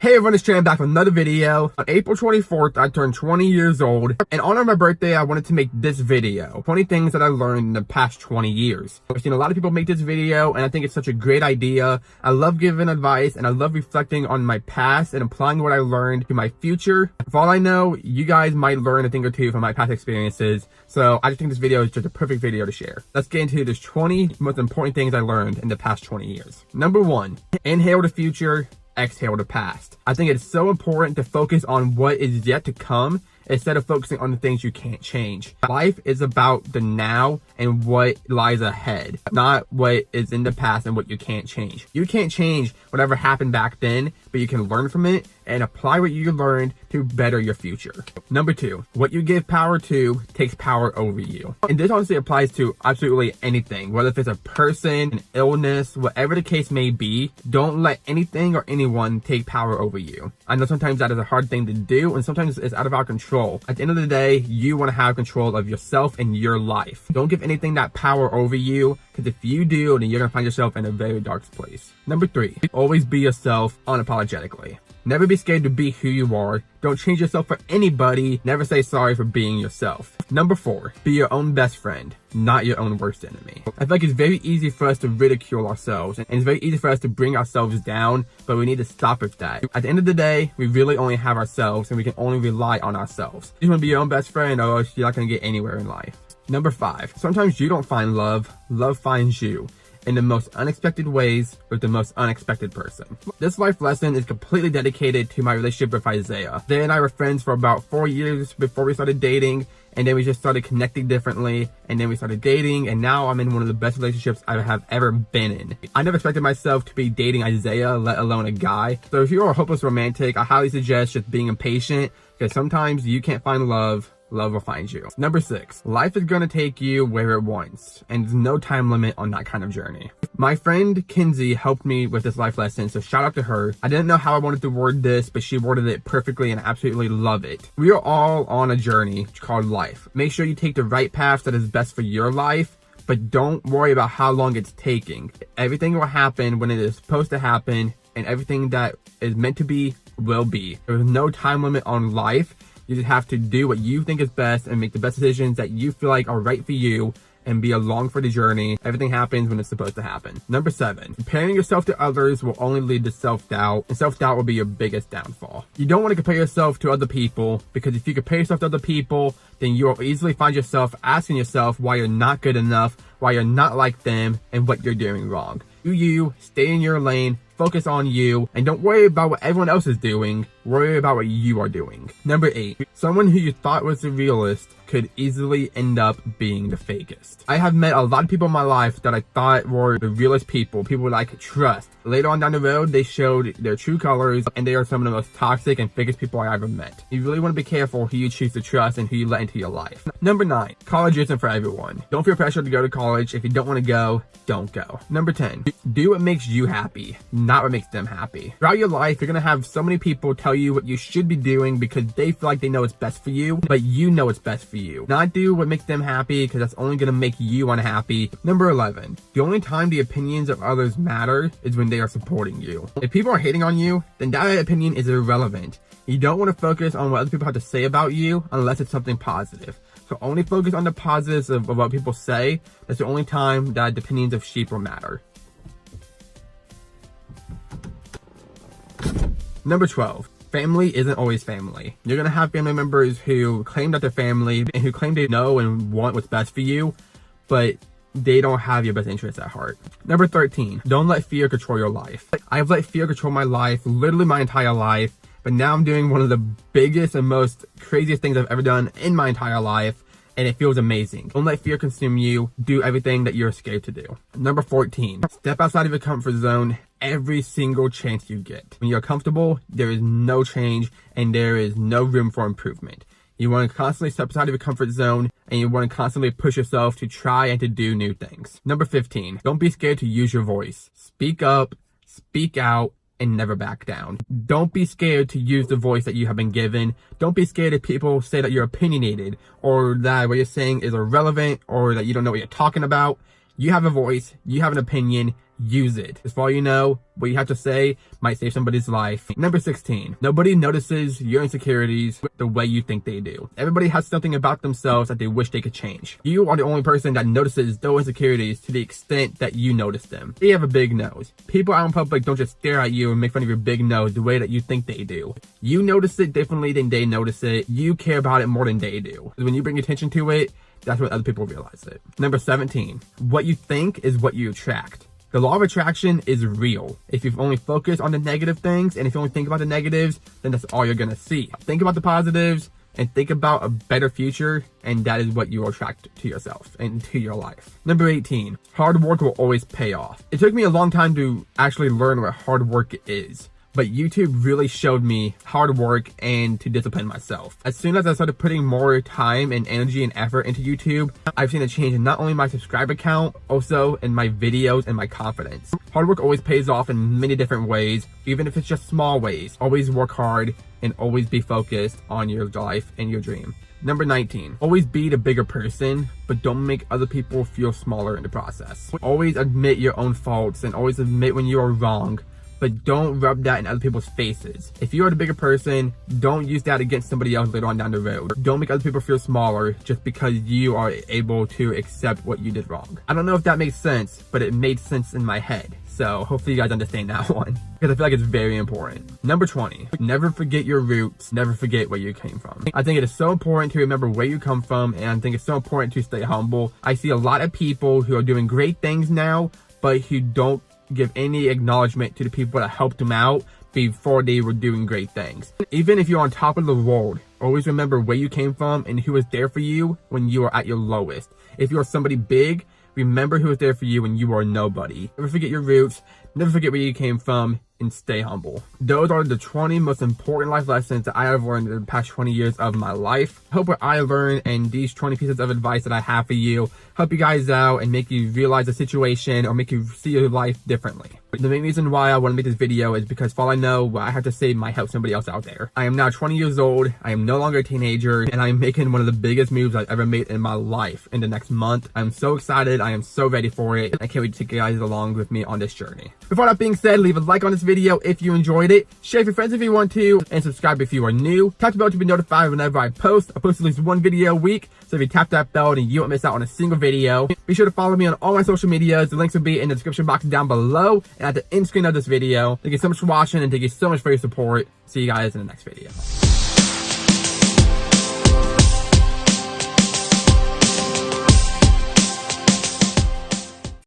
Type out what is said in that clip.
Hey everyone, it's Tran back with another video. On April 24th, I turned 20 years old. In honor of my birthday, I wanted to make this video. 20 things that I learned in the past 20 years. I've seen a lot of people make this video, and I think it's such a great idea. I love giving advice, and I love reflecting on my past and applying what I learned to my future. For all I know, you guys might learn a thing or two from my past experiences. So I just think this video is just a perfect video to share. Let's get into this 20 most important things I learned in the past 20 years. Number 1, inhale the future, exhale the past. I think it's so important to focus on what is yet to come instead of focusing on the things you can't change. Life is about the now and what lies ahead, not what is in the past and what you can't change. You can't change whatever happened back then, but you can learn from it and apply what you learned to better your future. Number 2, what you give power to takes power over you. And this honestly applies to absolutely anything, whether if it's a person, an illness, whatever the case may be. Don't let anything or anyone take power over you. I know sometimes that is a hard thing to do, and sometimes it's out of our control. At the end of the day, you want to have control of yourself and your life. Don't give anything that power over you, because if you do, then you're going to find yourself in a very dark place. Number 3, always be yourself unapologetically. Never be scared to be who you are. Don't change yourself for anybody. Never say sorry for being yourself. Number 4, be your own best friend, not your own worst enemy. I feel like it's very easy for us to ridicule ourselves, and it's very easy for us to bring ourselves down, but we need to stop with that. At the end of the day, we really only have ourselves, and we can only rely on ourselves. You want to be your own best friend, or else you're not going to get anywhere in life. Number 5, sometimes you don't find love, love finds you. In the most unexpected ways with the most unexpected person. This life lesson is completely dedicated to my relationship with Isaiah. They and I were friends for about 4 years before we started dating, and then we just started connecting differently, and then we started dating, and now I'm in one of the best relationships I have ever been in. I never expected myself to be dating Isaiah, let alone a guy. So if you're a hopeless romantic, I highly suggest just being impatient, because sometimes you can't find love. Love will find you. Number 6, life is going to take you where it wants, and there's no time limit on that kind of journey. My friend Kinsey helped me with this life lesson, so shout out to her. I didn't know how I wanted to word this, but she worded it perfectly and I absolutely love it. We are all on a journey called life. Make sure you take the right path that is best for your life, but don't worry about how long it's taking. Everything will happen when it is supposed to happen, and everything that is meant to be will be. There's no time limit on life. You just have to do what you think is best and make the best decisions that you feel like are right for you and be along for the journey. Everything happens when it's supposed to happen. Number 7, comparing yourself to others will only lead to self-doubt, and self-doubt will be your biggest downfall. You don't want to compare yourself to other people, because if you compare yourself to other people, then you will easily find yourself asking yourself why you're not good enough, why you're not like them, and what you're doing wrong. Do you, stay in your lane, focus on you, and don't worry about what everyone else is doing. Worry about what you are doing. Number 8, someone who you thought was the realist could easily end up being the fakest. I have met a lot of people in my life that I thought were the realest people that I could trust. Later on down the road, they showed their true colors, and they are some of the most toxic and fakest people I ever met. You really want to be careful who you choose to trust and who you let into your life. Number 9, college isn't for everyone. Don't feel pressure to go to college. If you don't want to go, don't go. Number 10, do what makes you happy, not what makes them happy. Throughout your life, you're going to have so many people tell you what you should be doing because they feel like they know what's best for you, but you know what's best for you. Not do what makes them happy, because that's only going to make you unhappy. Number 11, the only time the opinions of others matter is when they are supporting you. If people are hating on you, then that opinion is irrelevant. You don't want to focus on what other people have to say about you unless it's something positive. So only focus on the positives of what people say. That's the only time that the opinions of sheep will matter. Number 12, family isn't always family. You're going to have family members who claim that they're family and who claim they know and want what's best for you, but they don't have your best interests at heart. Number 13, don't let fear control your life. I've let fear control my life, literally my entire life, but now I'm doing one of the biggest and most craziest things I've ever done in my entire life, and it feels amazing. Don't let fear consume you. Do everything that you're scared to do. Number 14, step outside of your comfort zone every single chance you get. When you're comfortable, there is no change and there is no room for improvement. You want to constantly step outside of your comfort zone, and you want to constantly push yourself to try and to do new things. Number 15, don't be scared to use your voice. Speak up, speak out, and never back down. Don't be scared to use the voice that you have been given. Don't be scared if people say that you're opinionated, or that what you're saying is irrelevant, or that you don't know what you're talking about. You have a voice, you have an opinion, use it. Just for all you know, what you have to say might save somebody's life. Number 16, nobody notices your insecurities the way you think they do. Everybody has something about themselves that they wish they could change. You are the only person that notices those insecurities to the extent that you notice them. You have a big nose. People out in public don't just stare at you and make fun of your big nose the way that you think they do. You notice it differently than they notice it. You care about it more than they do. When you bring attention to it, that's when other people realize it. Number 17, what you think is what you attract. The law of attraction is real. If you only focus on the negative things, and if you only think about the negatives, then that's all you're gonna see. Think about the positives, and think about a better future, and that is what you will attract to yourself and to your life. Number 18, hard work will always pay off. It took me a long time to actually learn what hard work is, but YouTube really showed me hard work and to discipline myself. As soon as I started putting more time and energy and effort into YouTube, I've seen a change in not only my subscriber count, also in my videos and my confidence. Hard work always pays off in many different ways, even if it's just small ways. Always work hard and always be focused on your life and your dream. Number 19, always be the bigger person, but don't make other people feel smaller in the process. Always admit your own faults and always admit when you are wrong, but don't rub that in other people's faces. If you are the bigger person, don't use that against somebody else later on down the road. Don't make other people feel smaller just because you are able to accept what you did wrong. I don't know if that makes sense, but it made sense in my head. So hopefully you guys understand that one, because I feel like it's very important. Number 20, never forget your roots, never forget where you came from. I think it is so important to remember where you come from, and I think it's so important to stay humble. I see a lot of people who are doing great things now, but who don't give any acknowledgement to the people that helped them out before they were doing great things. Even if you're on top of the world, always remember where you came from and who was there for you when you were at your lowest. If you are somebody big, remember who was there for you when you are nobody. Never forget your roots, never forget where you came from, and stay humble. Those are the 20 most important life lessons that I have learned in the past 20 years of my life. I hope what I learned and these 20 pieces of advice that I have for you help you guys out and make you realize the situation or make you see your life differently. But the main reason why I want to make this video is because for all I know, what I have to say might help somebody else out there. I am now 20 years old, I am no longer a teenager, and I am making one of the biggest moves I've ever made in my life in the next month. I'm so excited, I am so ready for it. I can't wait to take you guys along with me on this journey. Before that being said, leave a like on this video if you enjoyed it, share with your friends if you want to, and subscribe if you are new. Tap the bell to be notified whenever I post. I post at least one video a week, so if you tap that bell, then you won't miss out on a single video. Be sure to follow me on all my social medias. The links will be in the description box down below and at the end screen of this video. Thank you so much for watching, and thank you so much for your support. See you guys in the next video.